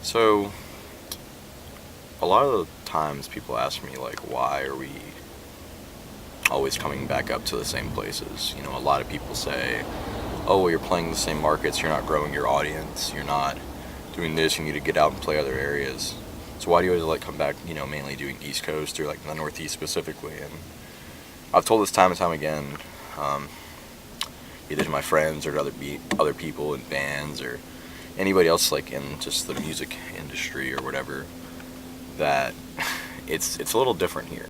So, a lot of the times people ask me, like, why are we always coming back up to the same places? You know, a lot of people say, oh, well, you're playing the same markets, you're not growing your audience, you're not doing this, you need to get out and play other areas. So why do you always, like, come back, you know, mainly doing East Coast or, like, the Northeast specifically? And I've told this time and time again, either to my friends or to other people in bands or anybody else, like, in just the music industry or whatever, that it's a little different here.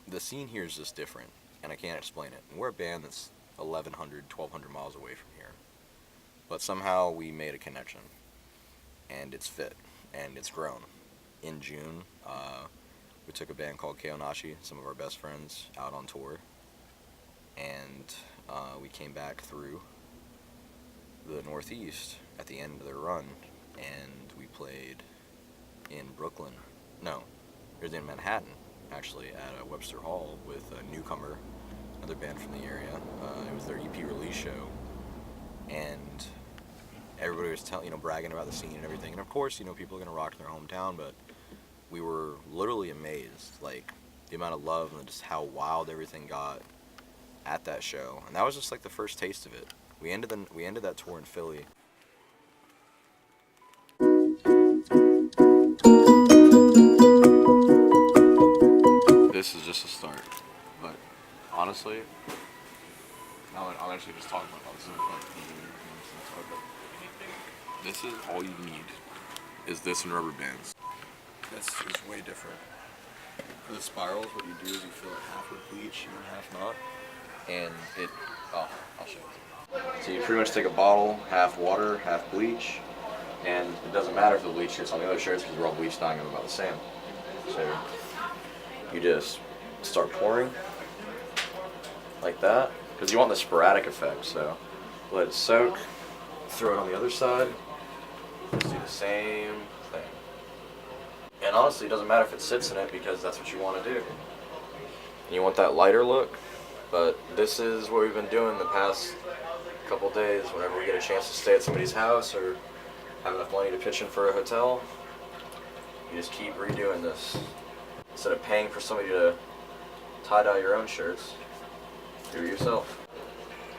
The scene here is just different. and I can't explain it. We're a band that's 1,100, 1,200 miles away from here, but somehow we made a connection, and it's fit, and it's grown. In June, we took a band called Keonashi, some of our best friends, out on tour, and we came back through the Northeast at the end of their run, and we played in Brooklyn. No, it was in Manhattan, actually, at Webster Hall with a Newcomer, another band from the area. It was their EP release show, and everybody was bragging about the scene and everything. And of course, people are gonna rock in their hometown, but we were literally amazed, like the amount of love and just how wild everything got at that show. And that was just like the first taste of it. We ended that tour in Philly. This is just a start, but honestly, I'll actually just talk about this. This is all you need, is this and rubber bands. This is way different. For the spirals, what you do is you fill it half with bleach and half not, and I'll show you. So you pretty much take a bottle, half water, half bleach, and it doesn't matter if the bleach gets on the other shirts because we're all bleach dyeing them about the same. So you just start pouring like that, because you want the sporadic effect. So let it soak, throw it on the other side, just do the same thing. And honestly, it doesn't matter if it sits in it, because that's what you want to do. And you want that lighter look, but this is what we've been doing the past couple days. Whenever we get a chance to stay at somebody's house or have enough money to pitch in for a hotel, you just keep redoing this. Instead of paying for somebody to tie-dye your own shirts, do it yourself.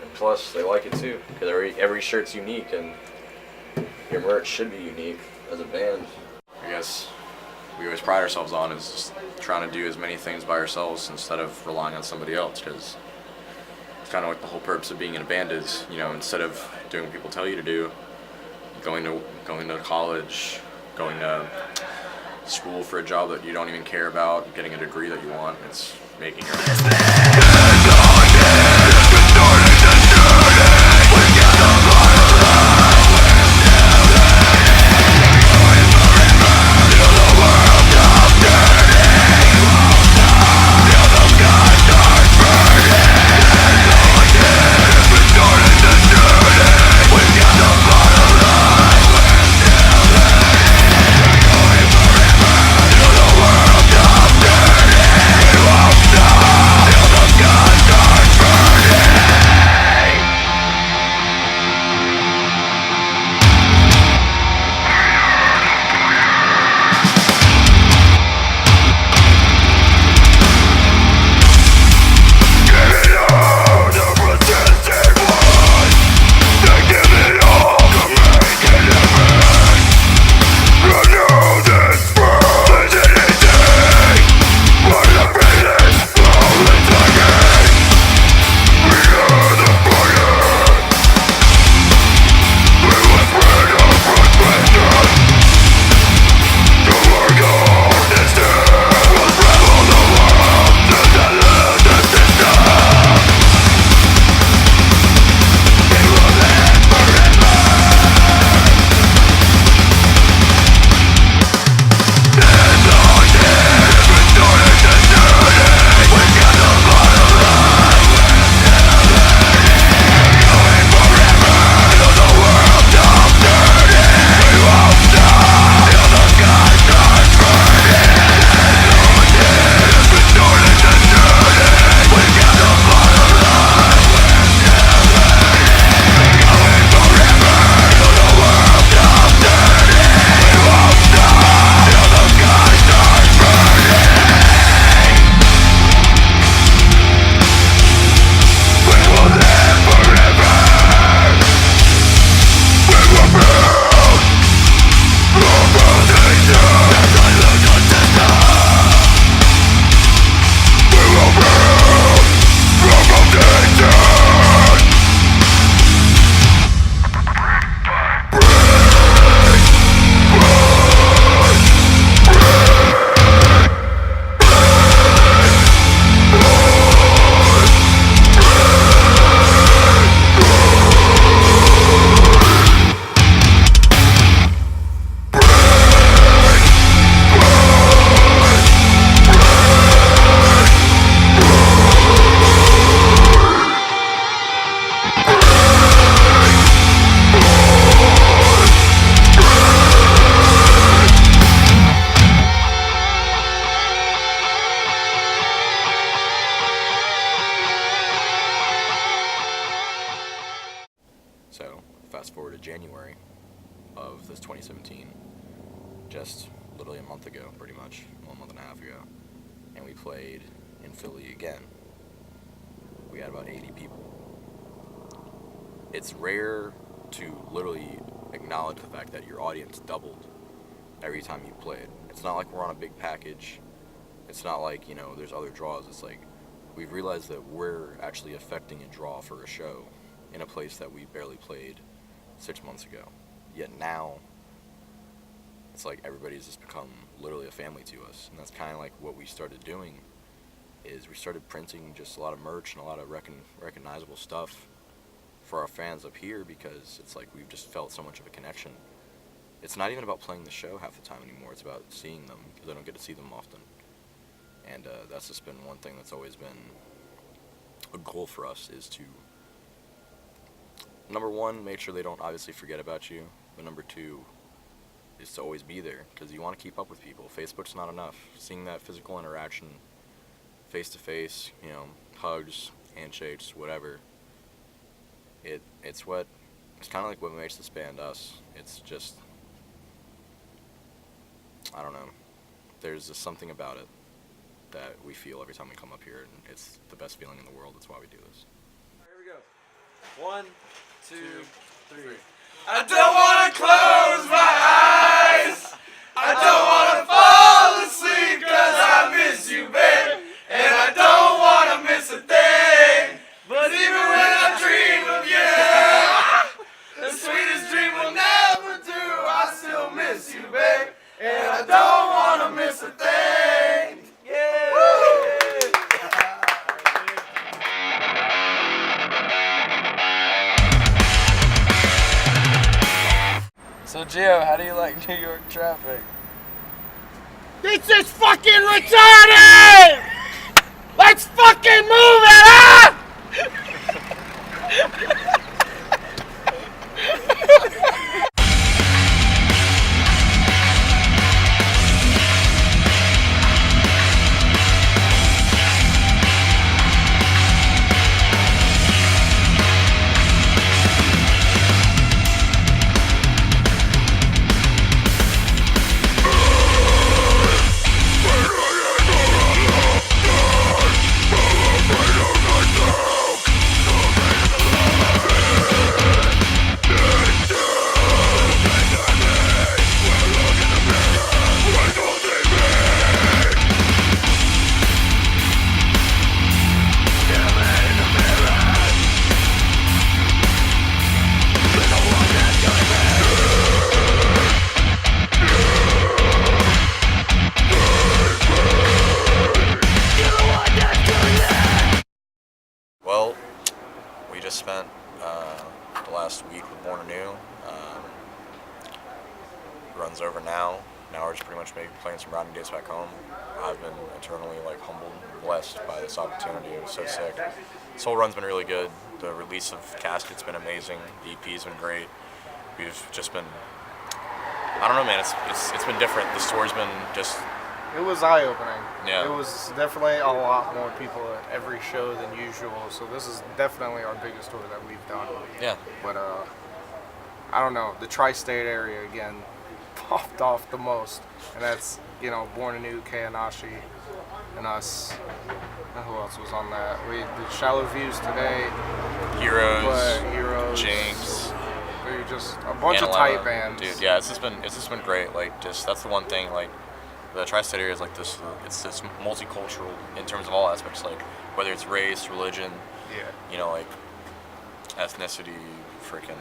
And plus, they like it too, because every shirt's unique, and your merch should be unique as a band. I guess we always pride ourselves on is just trying to do as many things by ourselves instead of relying on somebody else, because it's kind of like the whole purpose of being in a band is, instead of doing what people tell you to do, going to college, going to school for a job that you don't even care about, getting a degree that you want, it's making your own. January of this 2017, just literally a month ago, pretty much, well, a month and a half ago, and we played in Philly again. We had about 80 people. It's rare to literally acknowledge the fact that your audience doubled every time you played. It's not like we're on a big package. It's not like, you know, there's other draws. It's like we've realized that we're actually affecting a draw for a show in a place that we barely played 6 months ago. Yet now, it's like everybody's just become literally a family to us. And that's kind of like what we started doing, is we started printing just a lot of merch and a lot of recognizable stuff for our fans up here, because it's like we've just felt so much of a connection. It's not even about playing the show half the time anymore. It's about seeing them, because I don't get to see them often. And that's just been one thing that's always been a goal for us, is to, number one, make sure they don't obviously forget about you, but number two is to always be there, because you want to keep up with people. Facebook's not enough. Seeing that physical interaction, face to face, you know, hugs, handshakes, whatever, it's kind of like what makes this band us. It's just, I don't know, there's just something about it that we feel every time we come up here, and it's the best feeling in the world. That's why we do this. Here we go. 1, 2, 3. I don't want to close my eyes. I don't want to fall asleep, 'cause I miss you, babe. And I don't want to miss a thing. But even when I dream of you, the sweetest dream will never do. I still miss you, babe. And I don't want to miss a thing. Yeah. So, Gio, how do you like New York traffic? This is fucking retarded! Let's fucking move it, huh? Well, we just spent the last week with Born Anew. Runs over now. Now we're just pretty much playing some routing dates back home. I've been eternally humbled and blessed by this opportunity. It was so sick. This whole run's been really good. The release of Casket's been amazing. The EP's been great. We've just been, I don't know, man. It's been different. The story's been just. It was eye-opening. Yeah. It was definitely a lot more people at every show than usual, so this is definitely our biggest tour that we've done. Yeah. But, I don't know, the tri-state area, again, popped off the most, and that's, you know, Born Anew, Kayanashi, and us. And who else was on that? We did Shallow Views today. Heroes. Jinx. We were just a bunch of tight bands. Dude, yeah, it's just been great. That's the one thing, the tri-state area is this, it's this multicultural in terms of all aspects, whether it's race, religion, you know, ethnicity, freaking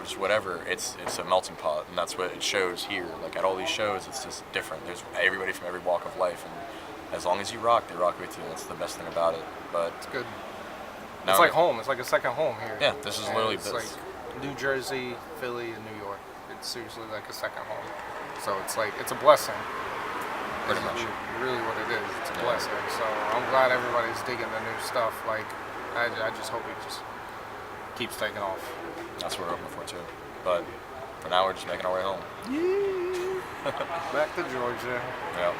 just whatever. It's a melting pot, and that's what it shows here. At all these shows, it's just different. There's everybody from every walk of life, and as long as you rock, they rock with you. That's the best thing about it. But it's good. It's like home. It's like a second home here. Yeah, this is literally it's like New Jersey, Philly, and New York. It's seriously like a second home. So it's a blessing. Pretty much. Really what it is. It's a blessing. So I'm glad everybody's digging the new stuff. I just hope it just keeps taking off. That's what we're hoping for too. But for now, we're just making our way home. Back to Georgia. Yeah.